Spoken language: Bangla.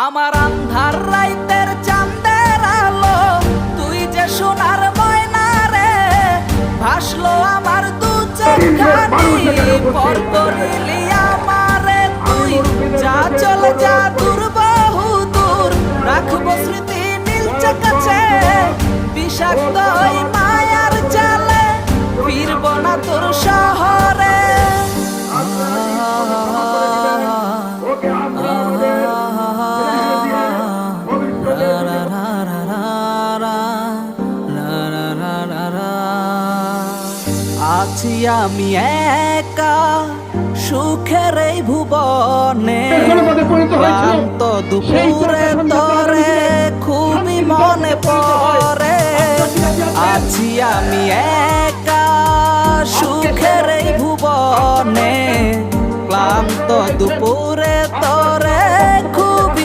আমার আন্ধার রাইতের চাঁদের আলো, তুই যে সোনার ময়না রে, ভাসলো আমার দু চোখানি, পর করিলি আমারে তুই। যা চলে যা দূর বহু দূর, রাখবো স্মৃতি নীলচে কাছে, বিষাক্ত ওই মায়ার জালে ফিরব না তোর শহরে। আছি আমি একা সুখের এই ভুবনে, ক্লান্ত দুপুরে তরে খুবই মনে পড়ে। আছি আমি একা সুখের এই ভুবনে, ক্লান্ত দুপুরে